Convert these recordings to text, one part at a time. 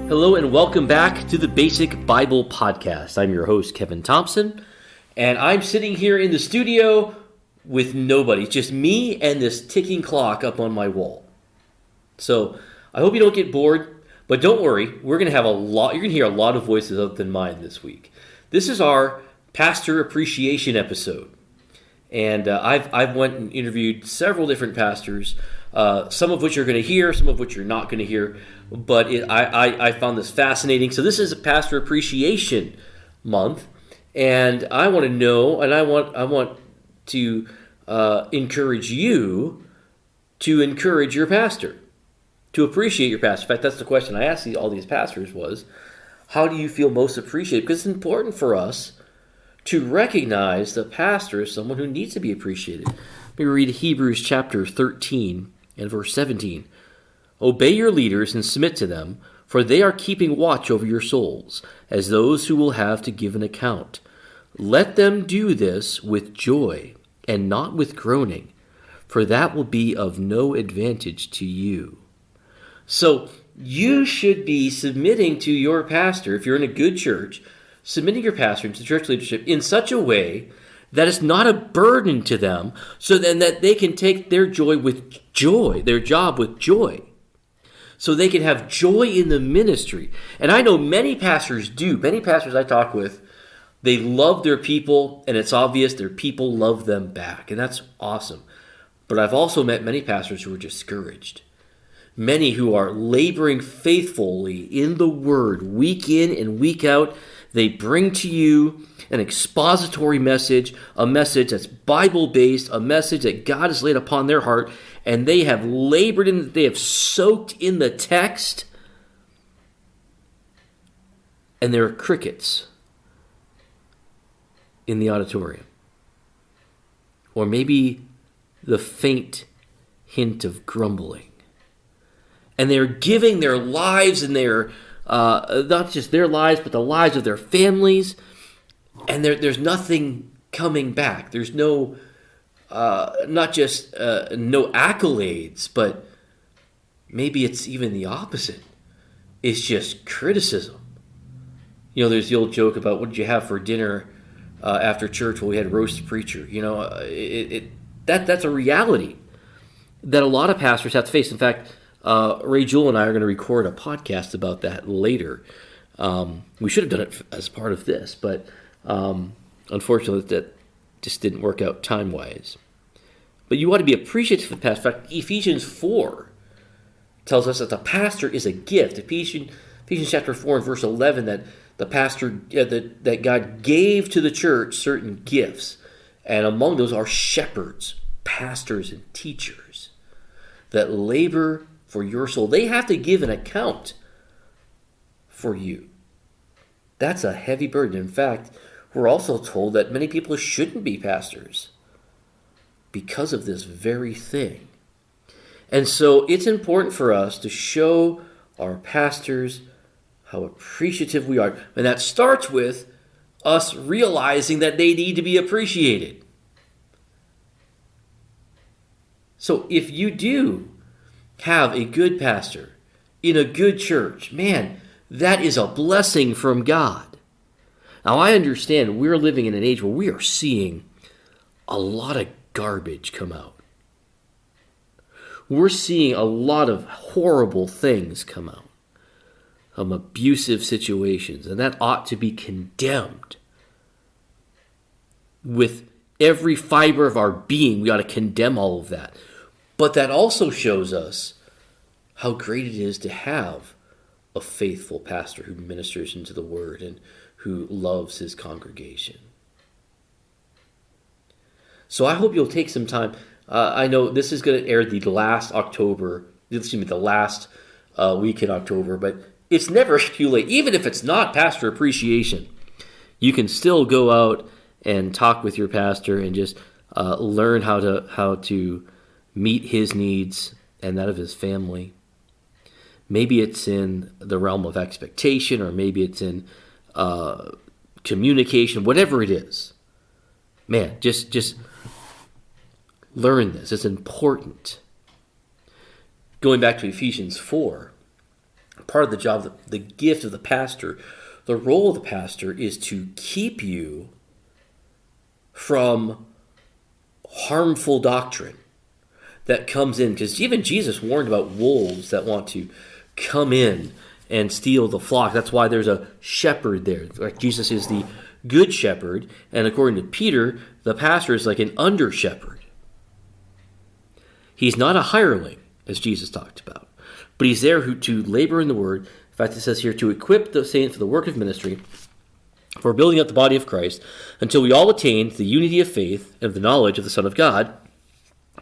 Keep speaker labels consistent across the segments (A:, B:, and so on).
A: Hello and welcome back to the Basic Bible Podcast. I'm your host, Kevin Thompson, and I'm sitting here in the studio with nobody. It's just me and this ticking clock up on my wall. So I hope you don't get bored, but don't worry. We're going to have you're going to hear a lot of voices other than mine this week. This is our Pastor Appreciation episode. And I've went and interviewed several different pastors, some of which you're going to hear, some of which you're not going to hear. But I found this fascinating. So this is a Pastor Appreciation Month, and I want to know, and I want to encourage you to encourage your pastor, to appreciate your pastor. In fact, that's the question I asked all these pastors was, how do you feel most appreciated? Because it's important for us to recognize the pastor as someone who needs to be appreciated. Let me read Hebrews chapter 13 and verse 17. Obey your leaders and submit to them, for they are keeping watch over your souls, as those who will have to give an account. Let them do this with joy and not with groaning, for that will be of no advantage to you. So you should be submitting to your pastor, if you're in a good church, submitting your pastor to church leadership in such a way that it's not a burden to them, so then that they can take their job with joy. So they can have joy in the ministry. And I know many pastors do. Many pastors I talk with, they love their people, and it's obvious their people love them back. And that's awesome. But I've also met many pastors who are discouraged. Many who are laboring faithfully in the Word, week in and week out. They bring to you an expository message, a message that's Bible-based, a message that God has laid upon their heart, and they have labored in, they have soaked in the text, and there are crickets in the auditorium. Or maybe the faint hint of grumbling. And they're giving their lives and their, not just their lives, but the lives of their families, and there's nothing coming back. There's no, not just no accolades, but maybe it's even the opposite. It's just criticism. You know, there's the old joke about what did you have for dinner after church? Well, we had roast preacher. You know, that's a reality that a lot of pastors have to face. In fact, Ray Jewell and I are going to record a podcast about that later. We should have done it as part of this, but unfortunately that just didn't work out time-wise. But you want to be appreciative of the pastor. In fact, Ephesians 4 tells us that the pastor is a gift. Ephesians chapter 4 and verse 11, that the pastor, that God gave to the church certain gifts. And among those are shepherds, pastors, and teachers that labor for your soul. They have to give an account for you. That's a heavy burden. In fact, we're also told that many people shouldn't be pastors because of this very thing. And so it's important for us to show our pastors how appreciative we are. And that starts with us realizing that they need to be appreciated. So if you do have a good pastor in a good church, man, that is a blessing from God. Now, I understand we're living in an age where we are seeing a lot of garbage come out. We're seeing a lot of horrible things come out, abusive situations, and that ought to be condemned. With every fiber of our being, we ought to condemn all of that. But that also shows us how great it is to have a faithful pastor who ministers into the Word and who loves his congregation. So I hope you'll take some time. I know this is going to air the last week in October, but it's never too late. Even if it's not Pastor Appreciation, you can still go out and talk with your pastor and just learn how to meet his needs and that of his family. Maybe it's in the realm of expectation, or maybe it's in communication, whatever it is. Man, just learn this. It's important. Going back to Ephesians 4, part of the job, the gift of the pastor, the role of the pastor is to keep you from harmful doctrine that comes in. Because even Jesus warned about wolves that want to come in and steal the flock. That's why there's a shepherd there. Like Jesus is the good shepherd, and according to Peter, the pastor is like an under shepherd. He's not a hireling, as Jesus talked about, but he's there to labor in the word. In fact, it says here, to equip the saints for the work of ministry, for building up the body of Christ, until we all attain to the unity of faith and of the knowledge of the Son of God,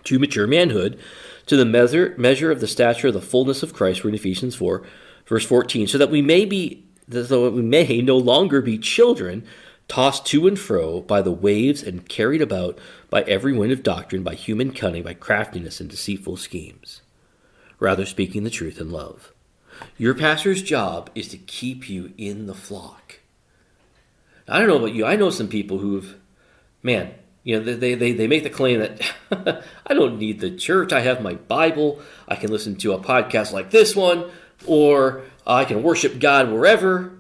A: to mature manhood, to the measure of the stature of the fullness of Christ. We're in Ephesians 4, verse 14, so that we may no longer be children, tossed to and fro by the waves and carried about by every wind of doctrine, by human cunning, by craftiness and deceitful schemes, rather speaking the truth in love. Your pastor's job is to keep you in the flock. I don't know about you. I know some people who've, they make the claim that I don't need the church. I have my Bible. I can listen to a podcast like this one, or I can worship God wherever.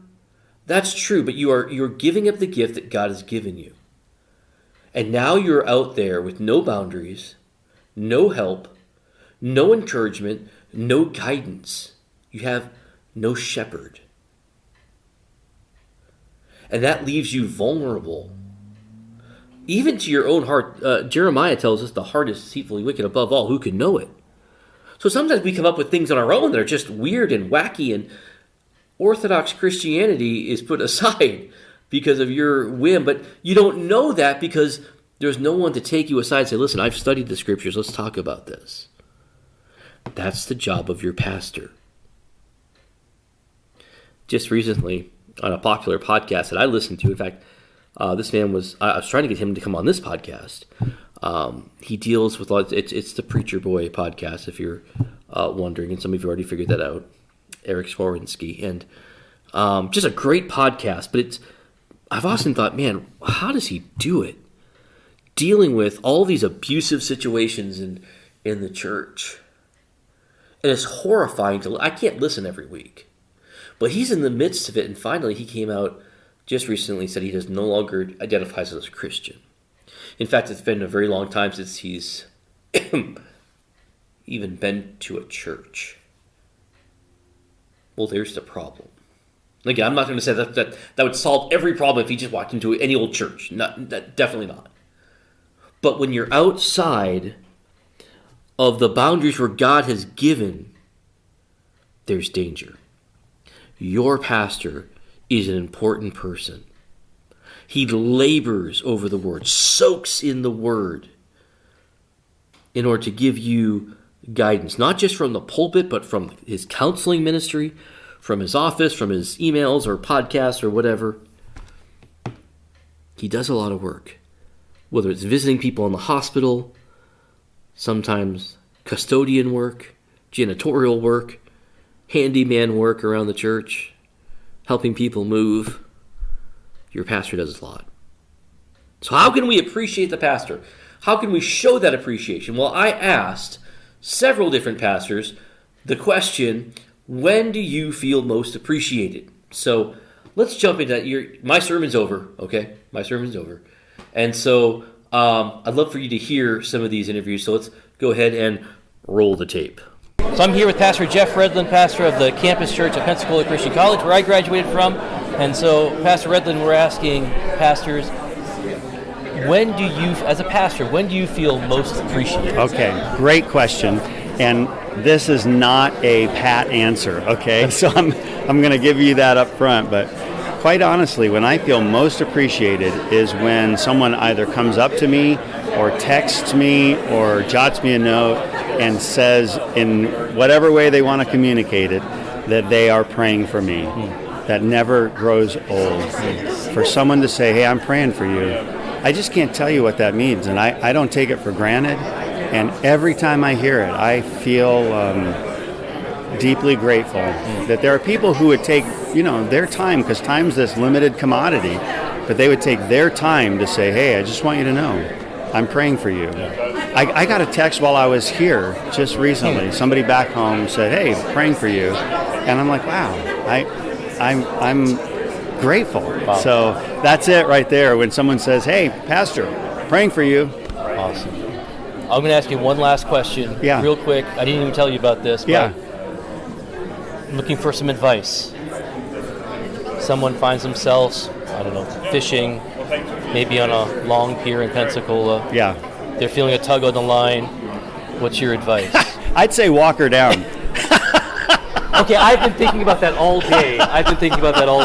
A: That's true, but you're giving up the gift that God has given you. And now you're out there with no boundaries, no help, no encouragement, no guidance. You have no shepherd. And that leaves you vulnerable, even to your own heart. Jeremiah tells us the heart is deceitfully wicked above all. Who can know it? So sometimes we come up with things on our own that are just weird and wacky, and Orthodox Christianity is put aside because of your whim, but you don't know that because there's no one to take you aside and say, listen, I've studied the scriptures, let's talk about this. That's the job of your pastor. Just recently, on a popular podcast that I listened to, in fact, this man I was trying to get him to come on this podcast. He deals with, it's the Preacher Boy podcast, if you're wondering, and some of you already figured that out. Eric Swarwinski, and just a great podcast. But I've often thought, man, how does he do it? Dealing with all these abusive situations in the church. And it's horrifying I can't listen every week. But he's in the midst of it, and finally he came out just recently, said he does no longer identifies as a Christian. In fact, it's been a very long time since he's even been to a church. Well, there's the problem. Again, I'm not going to say that would solve every problem if he just walked into any old church. Definitely not. But when you're outside of the boundaries where God has given, there's danger. Your pastor is an important person. He labors over the word, soaks in the word in order to give you guidance, not just from the pulpit, but from his counseling ministry, from his office, from his emails or podcasts or whatever. He does a lot of work, whether it's visiting people in the hospital, sometimes custodian work, janitorial work, handyman work around the church, helping people move. Your pastor does a lot. So how can we appreciate the pastor? How can we show that appreciation? Well, I asked several different pastors the question, when do you feel most appreciated? So let's jump into that. My sermon's over, okay? My sermon's over. And so I'd love for you to hear some of these interviews. So let's go ahead and roll the tape. So I'm here with Pastor Jeff Redlin, pastor of the campus church at Pensacola Christian College, where I graduated from. And so, Pastor Redlin, we're asking pastors, when do you, as a pastor, when do you feel most appreciated?
B: Okay, great question. And this is not a pat answer, okay? So I'm going to give you that up front. But quite honestly, when I feel most appreciated is when someone either comes up to me or texts me or jots me a note and says in whatever way they want to communicate it that they are praying for me. That never grows old. For someone to say, hey, I'm praying for you, I just can't tell you what that means. And I don't take it for granted. And every time I hear it, I feel deeply grateful that there are people who would take, their time, because time's this limited commodity, but they would take their time to say, hey, I just want you to know, I'm praying for you. I got a text while I was here just recently. Somebody back home said, "Hey, praying for you," and I'm like, "Wow, I'm grateful."
A: Wow.
B: So that's it right there. When someone says, "Hey, Pastor, praying for you."
A: Awesome. I'm going to ask you one last question, real quick. I didn't even tell you about this, but I'm looking for some advice. Someone finds themselves, I don't know, fishing, maybe on a long pier in Pensacola.
B: Yeah.
A: They're feeling a tug on the line. What's your advice?
B: I'd say walk her down.
A: Okay, I've been thinking about that all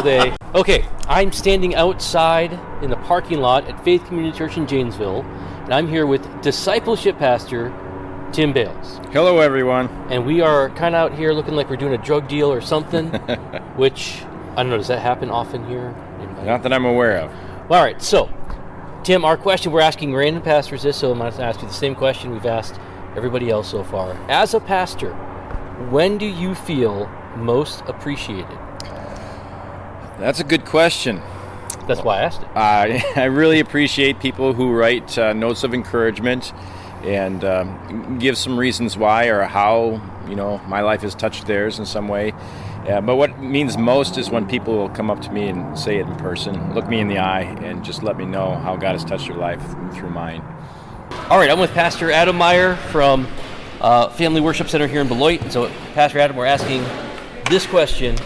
A: day. Okay, I'm standing outside in the parking lot at Faith Community Church in Janesville, and I'm here with discipleship pastor Tim Bales.
C: Hello, everyone.
A: And we are kind of out here looking like we're doing a drug deal or something, which, I don't know, does that happen often here?
C: Not that I'm aware of.
A: All right, so, Tim, our question, we're asking random pastors this, so I'm going to ask you the same question we've asked everybody else so far. As a pastor, when do you feel most appreciated?
C: That's a good question.
A: That's why I asked it.
C: I really appreciate people who write notes of encouragement and give some reasons why or how, my life has touched theirs in some way. But what means most is when people will come up to me and say it in person, look me in the eye, and just let me know how God has touched your life through mine.
A: All right, I'm with Pastor Adam Meyer from Family Worship Center here in Beloit. And so, Pastor Adam, we're asking this question.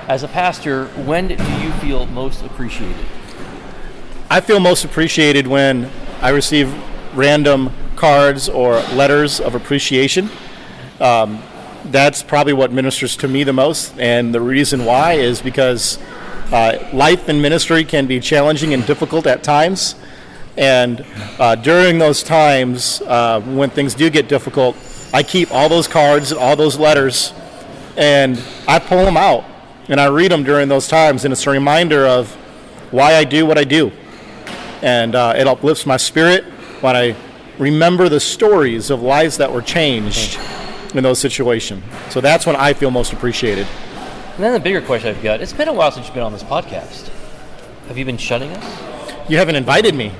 A: As a pastor, when do you feel most appreciated?
D: I feel most appreciated when I receive random cards or letters of appreciation. That's probably what ministers to me the most, and the reason why is because life and ministry can be challenging and difficult at times, and during those times when things do get difficult, I keep all those cards and all those letters, and I pull them out, and I read them during those times, and it's a reminder of why I do what I do, and it uplifts my spirit when I remember the stories of lives that were changed in those situations. So that's when I feel most appreciated.
A: And then the bigger question I've got, it's been a while since you've been on this podcast. Have you been shunning us?
D: You haven't invited me.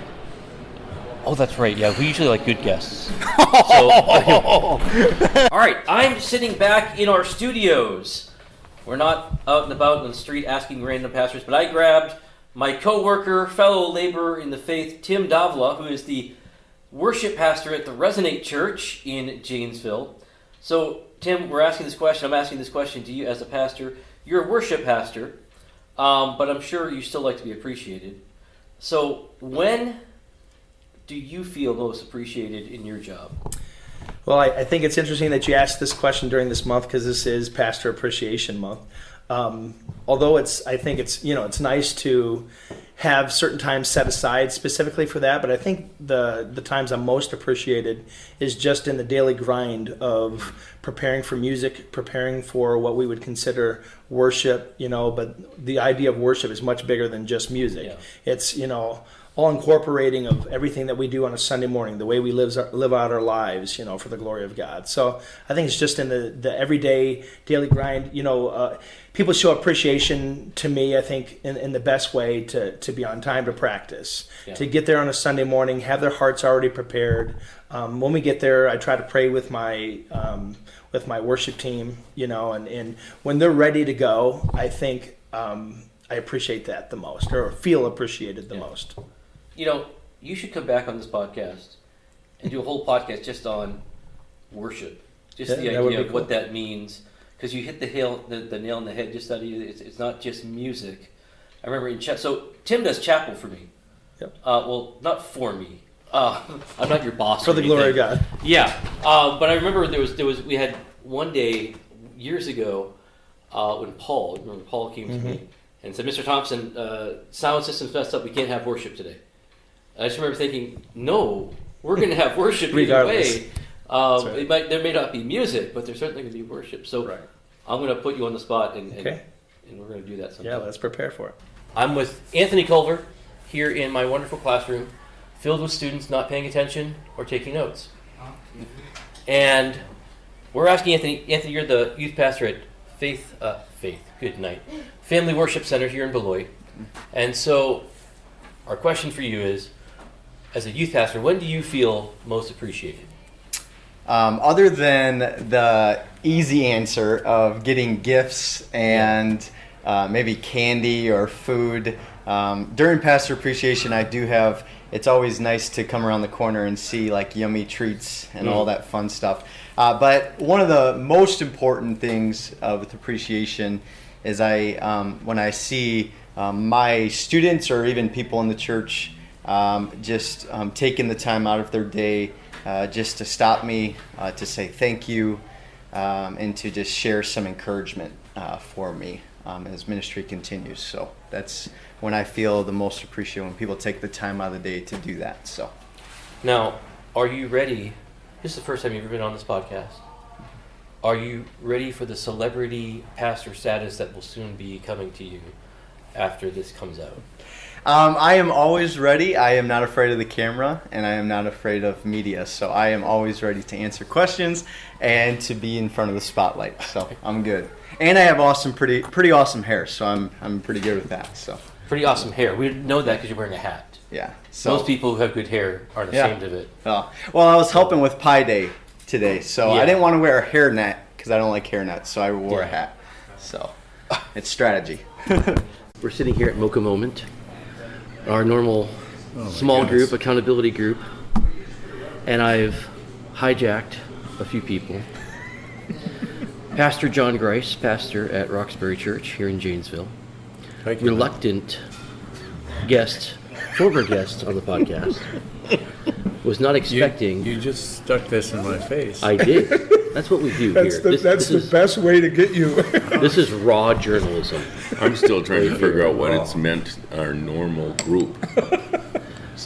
A: Oh, that's right. Yeah, we usually like good guests. All right, I'm sitting back in our studios. We're not out and about on the street asking random pastors, but I grabbed my co-worker, fellow laborer in the faith, Tim Davila, who is the worship pastor at the Resonate Church in Janesville. So, Tim, I'm asking this question to you as a pastor. You're a worship pastor, but I'm sure you still like to be appreciated. So, when do you feel most appreciated in your job?
E: Well, I think it's interesting that you asked this question during this month because this is Pastor Appreciation Month. Although I think it's nice to have certain times set aside specifically for that, but I think the times I'm most appreciated is just in the daily grind of preparing for music, preparing for what we would consider worship, but the idea of worship is much bigger than just music. Yeah. It's, all incorporating of everything that we do on a Sunday morning, the way we live out our lives, for the glory of God. So I think it's just in the everyday, daily grind. People show appreciation to me, I think, in the best way to be on time to practice, to get there on a Sunday morning, have their hearts already prepared. When we get there, I try to pray with my worship team, and when they're ready to go, I think I appreciate that the most, or feel appreciated the most.
A: You should come back on this podcast and do a whole podcast just on worship, just the idea of what that means. Because you hit the nail on the head. Just that it's not just music. I remember so Tim does chapel for me.
E: Yep.
A: Well, not for me. I'm not your boss.
E: For the glory of God.
A: Yeah. But I remember we had one day years ago when Paul came to me and said, "Mr. Thompson, sound system's messed up. We can't have worship today." And I just remember thinking, "No, we're going to have worship either way." Right. There may not be music, but there's certainly going to be worship. So I'm going to put you on the spot, and we're going to do that sometime.
E: Yeah, let's prepare for it.
A: I'm with Anthony Culver here in my wonderful classroom, filled with students not paying attention or taking notes. And we're asking Anthony, you're the youth pastor at Faith, good night, Family Worship Center here in Beloit. And so our question for you is, as a youth pastor, when do you feel most appreciated?
B: Other than the easy answer of getting gifts and maybe candy or food, during Pastor Appreciation, I do have, it's always nice to come around the corner and see like yummy treats and all that fun stuff. But one of the most important things with Appreciation is when I see my students or even people in the church just taking the time out of their day just to stop me, to say thank you, and to just share some encouragement for me as ministry continues. So that's when I feel the most appreciated, when people take the time out of the day to do that. So
A: Now, are you ready? This is the first time you've ever been on this podcast. Are you ready for the celebrity pastor status that will soon be coming to you after this comes out?
B: I am always ready. I am not afraid of the camera, and I am not afraid of media. So I am always ready to answer questions and to be in front of the spotlight. So I'm good. And I have pretty awesome hair, so I'm pretty good with that. So
A: Pretty awesome hair. We know that because you're wearing a hat.
B: yeah. So
A: Most people who have good hair aren't ashamed of it.
B: well, I was helping with Pi Day today, so
A: Yeah.
B: I didn't want to wear a hairnet because I don't like hairnets, so I wore a
A: Yeah.
B: hat. So it's strategy.
A: We're sitting here at Mocha Moment, our normal small group, accountability group, and I've hijacked a few people. Pastor John Grice, pastor at Roxbury Church here in Janesville.
F: Thank you.
A: Reluctant guest, former guest on the podcast, was not expecting.
F: You just stuck this in my face.
A: I did. That's what we do
G: That's
A: here.
G: the,
A: This
G: that's the
A: is,
G: best way to get you.
A: This is raw journalism.
H: I'm still trying to figure out what it's meant, our normal group.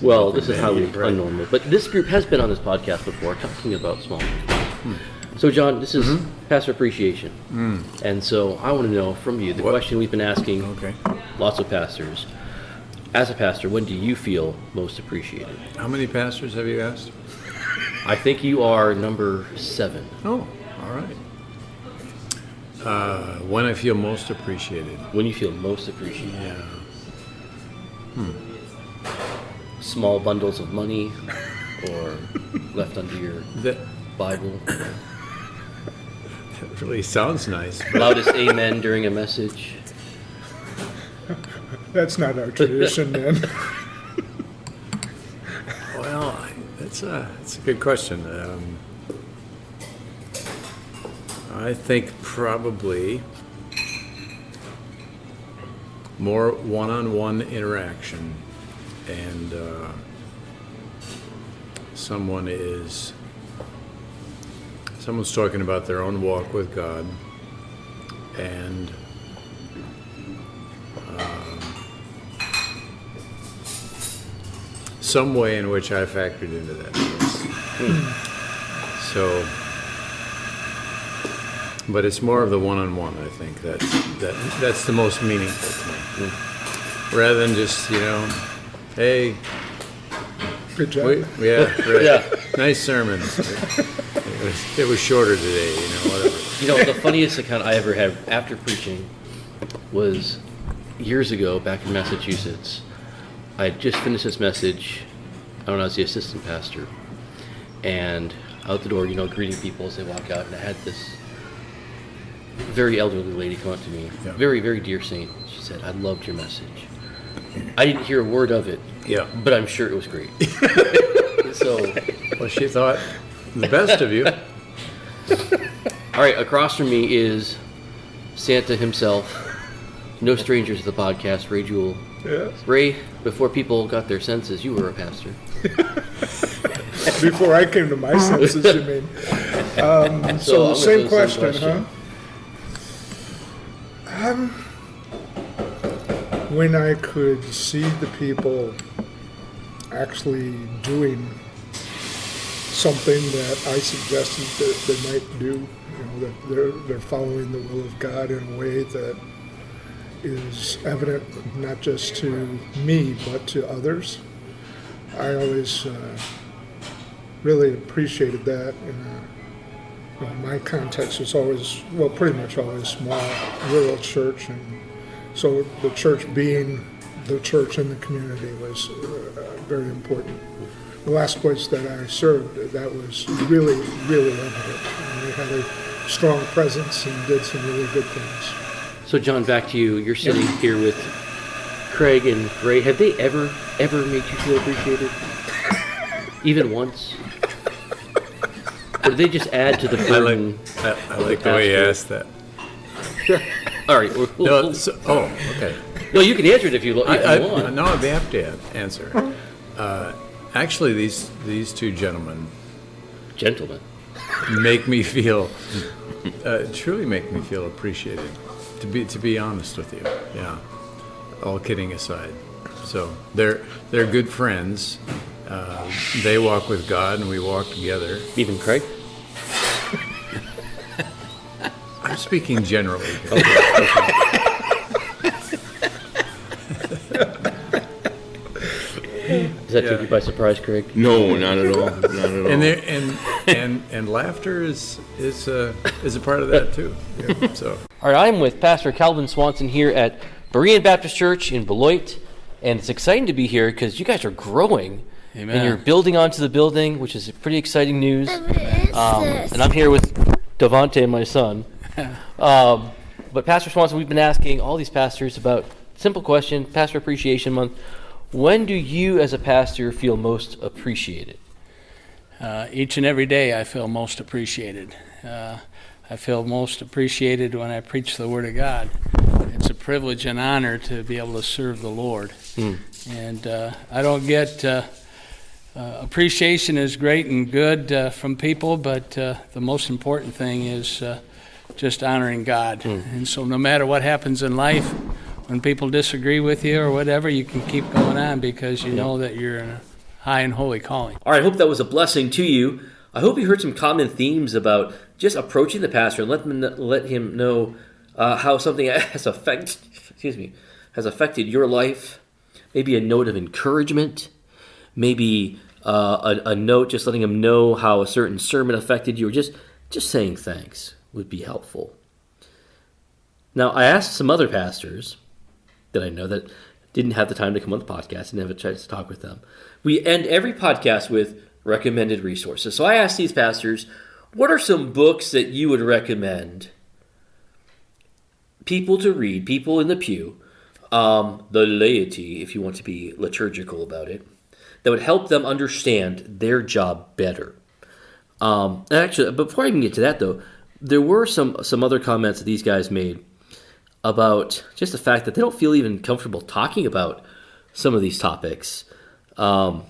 A: Well, this is highly unnormal. But this group has been on this podcast before, talking about small groups. So, John, this is Pastor Appreciation. And so I want to know from you the question we've been asking lots of pastors. As a pastor, when do you feel most appreciated?
F: How many pastors have you asked?
A: I think you are number 7.
F: Oh, all right. When I feel most appreciated.
A: When you feel most appreciated.
F: Yeah.
A: Small bundles of money or left under your
F: That
A: Bible.
F: really sounds nice. But
A: Loudest amen during a message.
G: That's not our tradition, man.
F: well, that's a good question. I think probably more one-on-one interaction, and someone's talking about their own walk with God, and some way in which I factored into that. So, but it's more of the one-on-one. I think that's the most meaningful to me, rather than just hey,
G: Good job.
F: yeah, right.
A: Yeah.
F: Nice sermon. It was shorter today, whatever.
A: The funniest account I ever had after preaching was years ago back in Massachusetts. I had just finished this message when I was the assistant pastor. And out the door, greeting people as they walk out. And I had this very elderly lady come up to me, very, very dear saint. She said, "I loved your message." I didn't hear a word of it, but I'm sure it was great. So,
F: Well, she thought the best of you.
A: all right, across from me is Santa himself, no stranger to the podcast, Ray Jewell.
G: Yes.
A: Ray, before people got their senses, you were a pastor.
G: Before I came to my senses, you mean? So
A: I'm
G: same
A: gonna do the
G: question, huh? When I could see the people actually doing something that I suggested that they might do, that they're following the will of God in a way that is evident not just to me but to others. I always really appreciated that. My context was always, pretty much always small, rural church, and so the church being the church in the community was very important. the last place that I served, that was really, really evident. And they had a strong presence and did some really good things.
A: So, John, back to you. You're sitting here with Craig and Ray. Have they ever made you feel appreciated? Even once? Or did they just add to the burden?
F: I like the way you asked that.
A: All right.
F: Okay.
A: No, you can answer it if you want.
F: No, I'd be happy to answer. Actually, these two gentlemen make me feel truly make me feel appreciated. To be honest with you, yeah. All kidding aside, so they're good friends. They walk with God, and we walk together.
A: Even Craig?
F: I'm speaking generally.
A: Okay. Does that take you by surprise, Craig?
H: No, not at all. Not at all.
F: And laughter is a part of that too. Yeah, so.
A: All right, I'm with Pastor Calvin Swanson here at Berean Baptist Church in Beloit, and it's exciting to be here because you guys are growing.
I: Amen.
A: And you're building onto the building, which is pretty exciting news. And I'm here with Devontae and my son. But Pastor Swanson, we've been asking all these pastors about simple question, Pastor Appreciation Month. When do you as a pastor feel most appreciated?
I: Each and every day I feel most appreciated. I feel most appreciated when I preach the Word of God. It's a privilege and honor to be able to serve the Lord. And I don't get appreciation is great and good from people, but the most important thing is just honoring God. And so no matter what happens in life, when people disagree with you or whatever, you can keep going on because you know that you're in a high and holy calling.
A: All right, I hope that was a blessing to you. I hope you heard some common themes about just approaching the pastor and let him know how something has affected your life. Maybe a note of encouragement. Maybe a note just letting him know how a certain sermon affected you. Or just saying thanks would be helpful. Now, I asked some other pastors that I know that didn't have the time to come on the podcast and have a chance to talk with them. We end every podcast with recommended resources. So I asked these pastors, what are some books that you would recommend people to read, people in the pew, the laity, if you want to be liturgical about it, that would help them understand their job better? And actually, before I even get to that, though, there were some other comments that these guys made about just the fact that they don't feel even comfortable talking about some of these topics. In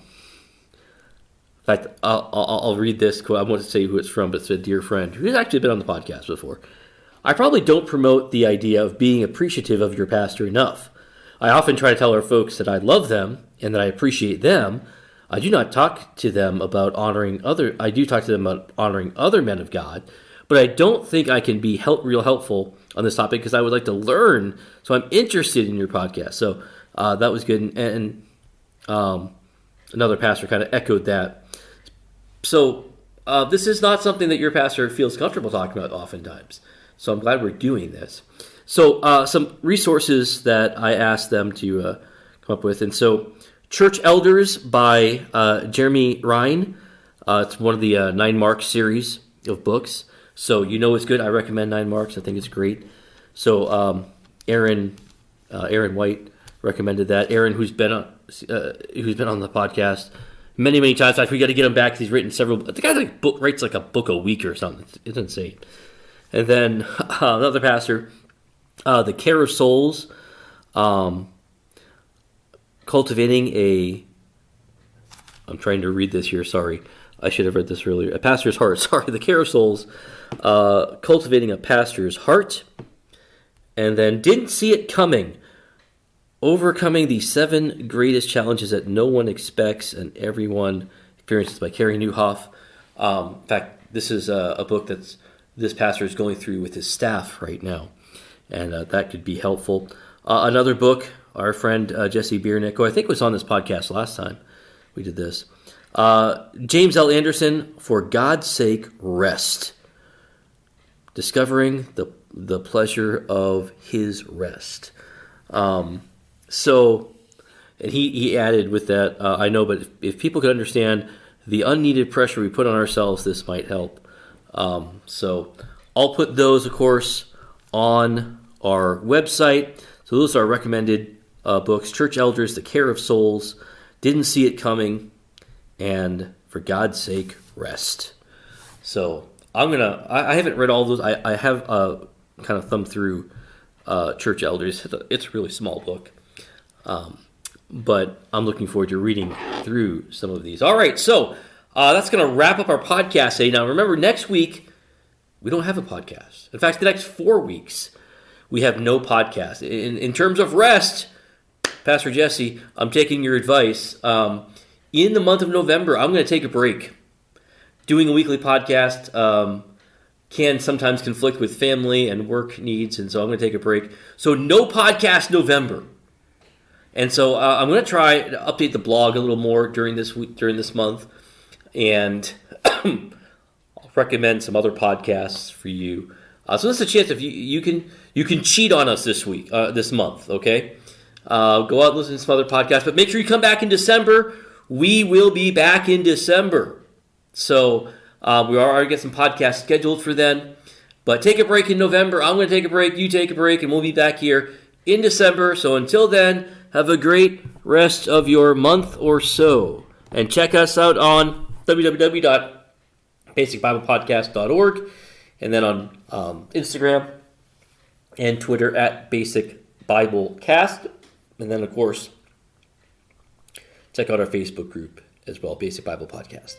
A: fact, I'll read this quote. I won't say who it's from, but it's a dear friend who's actually been on the podcast before. I probably don't promote the idea of being appreciative of your pastor enough. I often try to tell our folks that I love them and that I appreciate them. I do talk to them about honoring other men of God, but I don't think I can be real helpful on this topic because I would like to learn. So I'm interested in your podcast. So that was good. And another pastor kind of echoed that. So this is not something that your pastor feels comfortable talking about oftentimes. So I'm glad we're doing this. So some resources that I asked them to come up with. And so Church Elders by Jeramie Rinne. It's one of the 9 Marks series of books. So you know it's good. I recommend 9 Marks. I think it's great. So Aaron White recommended that. Aaron, who's been on the podcast many times. In fact, we got to get him back because he's written several. The guy writes like a book a week or something. It's insane. And then another pastor, The Care of Souls, Cultivating a. I'm trying to read this here. Sorry, I should have read this earlier. A Pastor's Heart. Sorry, The Care of Souls, Cultivating a Pastor's Heart, and then Didn't See It Coming. Overcoming the 7 Greatest Challenges That No One Expects and Everyone Experiences by Carey Nieuwhof. In fact, this is a book that this pastor is going through with his staff right now, and that could be helpful. Another book, our friend Jesse Biernick, who I think was on this podcast last time we did this. James L. Anderson, For God's Sake, Rest. Discovering the pleasure of his rest. So And he added with that, I know, but if people could understand the unneeded pressure we put on ourselves, this might help. So I'll put those, of course, on our website. So those are recommended books: Church Elders, The Care of Souls, Didn't See It Coming, and For God's Sake, Rest. So I haven't read all those. I have kind of thumbed through Church Elders. It's a really small book. But I'm looking forward to reading through some of these. All right, so that's going to wrap up our podcast today. Now, remember, next week, we don't have a podcast. In fact, the next 4 weeks, we have no podcast. In terms of rest, Pastor Jesse, I'm taking your advice. In the month of November, I'm going to take a break. Doing a weekly podcast can sometimes conflict with family and work needs, and so I'm going to take a break. So no podcast November. And so I'm going to try to update the blog a little more during this week, during this month, and I'll recommend some other podcasts for you. So this is a chance if you can cheat on us this week, this month. Okay, go out and listen to some other podcasts, but make sure you come back in December. We will be back in December, so we already get some podcasts scheduled for then. But take a break in November. I'm going to take a break. You take a break, and we'll be back here in December. So until then, have a great rest of your month or so. And check us out on www.basicbiblepodcast.org, and then on Instagram and Twitter at Basic Bible Cast. And then, of course, check out our Facebook group as well, Basic Bible Podcast.